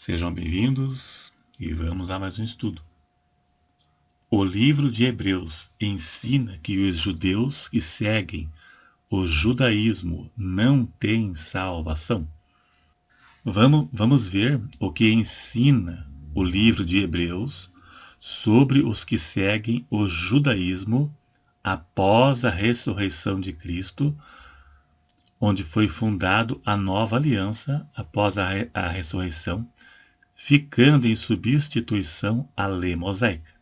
Sejam bem-vindos e vamos a mais um estudo. O livro de Hebreus ensina que os judeus que seguem o judaísmo não têm salvação. Vamos ver o que ensina o livro de Hebreus sobre os que seguem o judaísmo após a ressurreição de Cristo, onde foi fundado a nova aliança após a ressurreição, ficando em substituição à lei mosaica.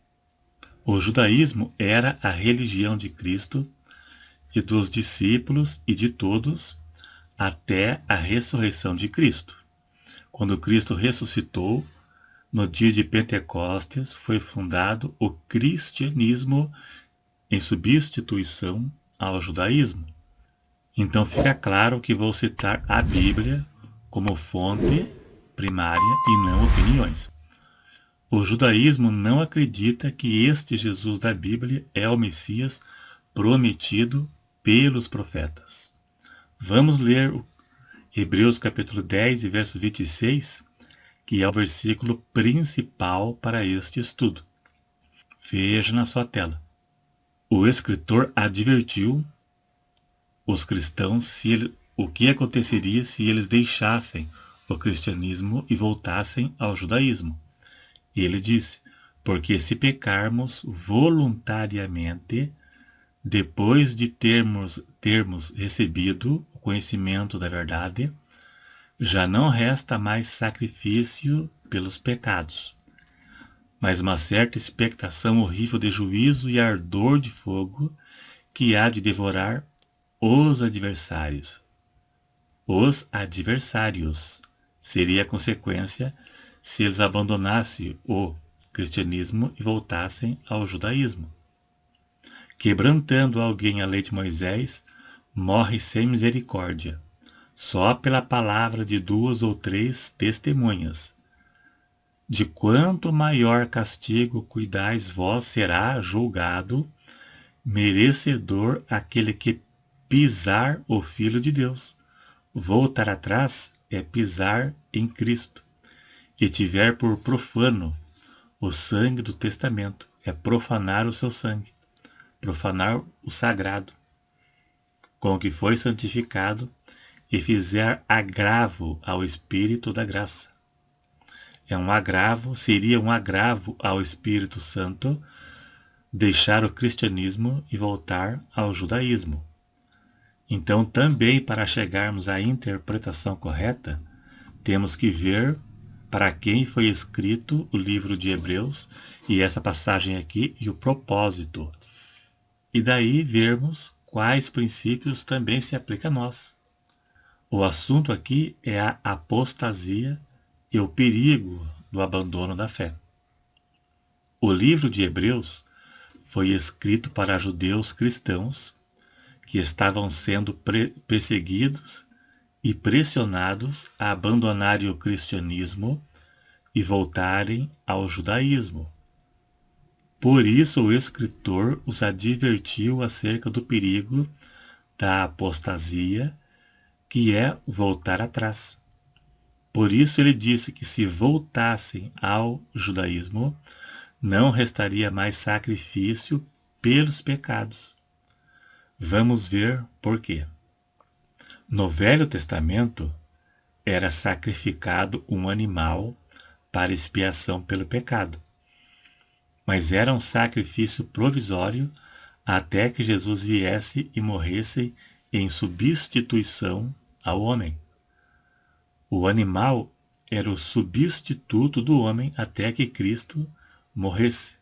O judaísmo era a religião de Cristo e dos discípulos e de todos até a ressurreição de Cristo. Quando Cristo ressuscitou, no dia de Pentecostes, foi fundado o cristianismo em substituição ao judaísmo. Então fica claro que vou citar a Bíblia como fonte primária e não opiniões. O judaísmo não acredita que este Jesus da Bíblia é o Messias prometido pelos profetas. Vamos ler Hebreus capítulo 10, verso 26, que é o versículo principal para este estudo. Veja na sua tela. O escritor advertiu os cristãos o que aconteceria se eles deixassem o cristianismo e voltassem ao judaísmo. Ele disse: porque se pecarmos voluntariamente, depois de termos recebido o conhecimento da verdade, já não resta mais sacrifício pelos pecados, mas uma certa expectação horrível de juízo e ardor de fogo que há de devorar os adversários. Os adversários seria a consequência se eles abandonassem o cristianismo e voltassem ao judaísmo. Quebrantando alguém a lei de Moisés, morre sem misericórdia, só pela palavra de 2 ou 3 testemunhas. De quanto maior castigo cuidais vós, será julgado, merecedor aquele que pisar o Filho de Deus. Voltar atrás é pisar em Cristo. E tiver por profano o sangue do testamento, é profanar o seu sangue, profanar o sagrado, com o que foi santificado, e fizer agravo ao Espírito da graça. Seria um agravo ao Espírito Santo deixar o cristianismo e voltar ao judaísmo. Então, também para chegarmos à interpretação correta, temos que ver para quem foi escrito o livro de Hebreus e essa passagem aqui e o propósito. E daí vermos quais princípios também se aplicam a nós. O assunto aqui é a apostasia e o perigo do abandono da fé. O livro de Hebreus foi escrito para judeus cristãos que estavam sendo perseguidos e pressionados a abandonarem o cristianismo e voltarem ao judaísmo. Por isso o escritor os advertiu acerca do perigo da apostasia, que é voltar atrás. Por isso ele disse que se voltassem ao judaísmo, não restaria mais sacrifício pelos pecados. Vamos ver por quê. No Velho Testamento, era sacrificado um animal para expiação pelo pecado. Mas era um sacrifício provisório até que Jesus viesse e morresse em substituição ao homem. O animal era o substituto do homem até que Cristo morresse.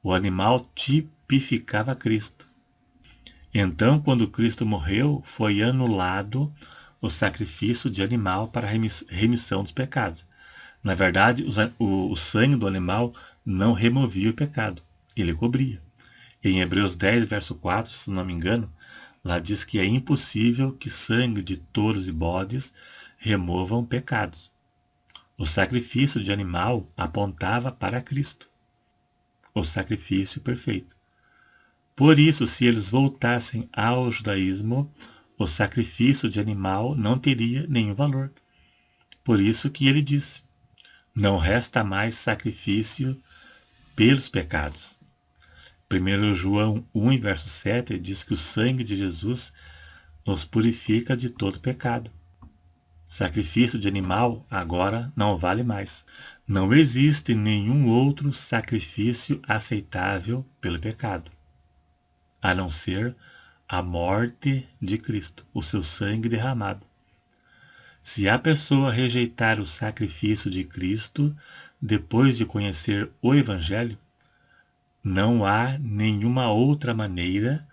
O animal tipificava Cristo. Então, quando Cristo morreu, foi anulado o sacrifício de animal para a remissão dos pecados. Na verdade, o sangue do animal não removia o pecado, ele cobria. Em Hebreus 10, verso 4, se não me engano, lá diz que é impossível que sangue de touros e bodes removam pecados. O sacrifício de animal apontava para Cristo, o sacrifício perfeito. Por isso, se eles voltassem ao judaísmo, o sacrifício de animal não teria nenhum valor. Por isso que ele disse: Não resta mais sacrifício pelos pecados. 1 João 1, verso 7 diz que o sangue de Jesus nos purifica de todo pecado. Sacrifício de animal agora não vale mais. Não existe nenhum outro sacrifício aceitável pelo pecado, a não ser a morte de Cristo, o seu sangue derramado. Se a pessoa rejeitar o sacrifício de Cristo depois de conhecer o Evangelho, não há nenhuma outra maneira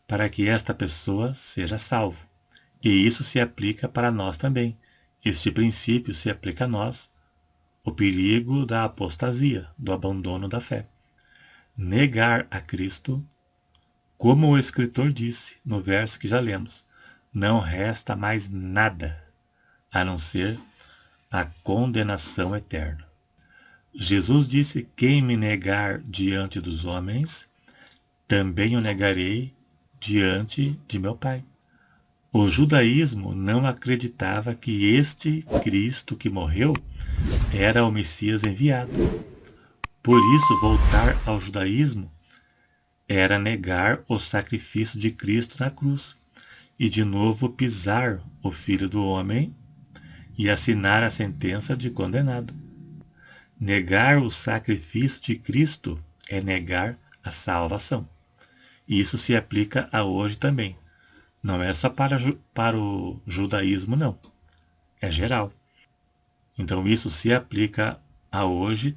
para que esta pessoa seja salva. E isso se aplica para nós também. Este princípio se aplica a nós, o perigo da apostasia, do abandono da fé. Negar a Cristo, como o escritor disse no verso que já lemos, não resta mais nada, a não ser a condenação eterna. Jesus disse: quem me negar diante dos homens, também o negarei diante de meu Pai. O judaísmo não acreditava que este Cristo que morreu era o Messias enviado. Por isso, voltar ao judaísmo era negar o sacrifício de Cristo na cruz e de novo pisar o Filho do Homem e assinar a sentença de condenado. Negar o sacrifício de Cristo é negar a salvação. E isso se aplica a hoje também. Não é só para o judaísmo, não. É geral. Então isso se aplica a hoje,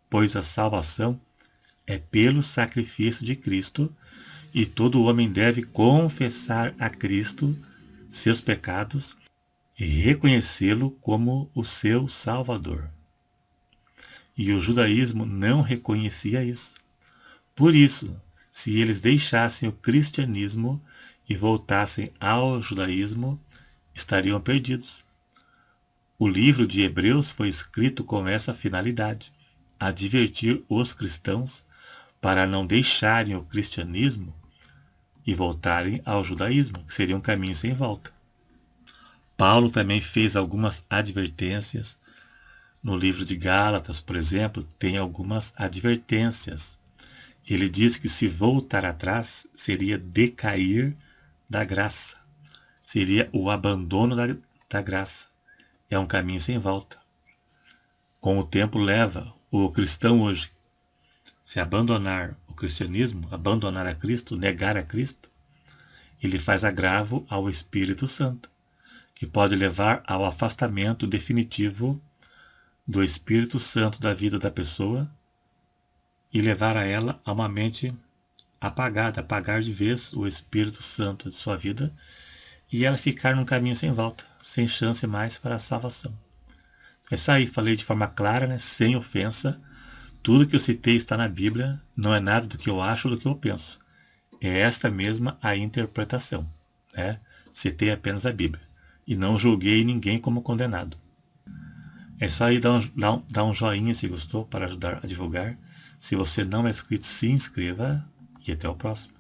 pois a salvação é pelo sacrifício de Cristo e todo homem deve confessar a Cristo seus pecados e reconhecê-lo como o seu Salvador. E o judaísmo não reconhecia isso. Por isso, se eles deixassem o cristianismo e voltassem ao judaísmo, estariam perdidos. O livro de Hebreus foi escrito com essa finalidade: advertir os cristãos para não deixarem o cristianismo e voltarem ao judaísmo, que seria um caminho sem volta. Paulo também fez algumas advertências. No livro de Gálatas, por exemplo, tem algumas advertências. Ele diz que se voltar atrás seria decair da graça, seria o abandono da graça. É um caminho sem volta. Com o tempo leva o cristão hoje, se abandonar o cristianismo, abandonar a Cristo, negar a Cristo, ele faz agravo ao Espírito Santo, que pode levar ao afastamento definitivo do Espírito Santo da vida da pessoa e levar a ela a uma mente apagada, apagar de vez o Espírito Santo de sua vida e ela ficar num caminho sem volta, sem chance mais para a salvação. É isso aí, falei de forma clara, né, sem ofensa. Tudo que eu citei está na Bíblia, não é nada do que eu acho ou do que eu penso. É esta mesma a interpretação. Né? Citei apenas a Bíblia. E não julguei ninguém como condenado. É só aí dar um joinha se gostou para ajudar a divulgar. Se você não é inscrito, se inscreva e até o próximo.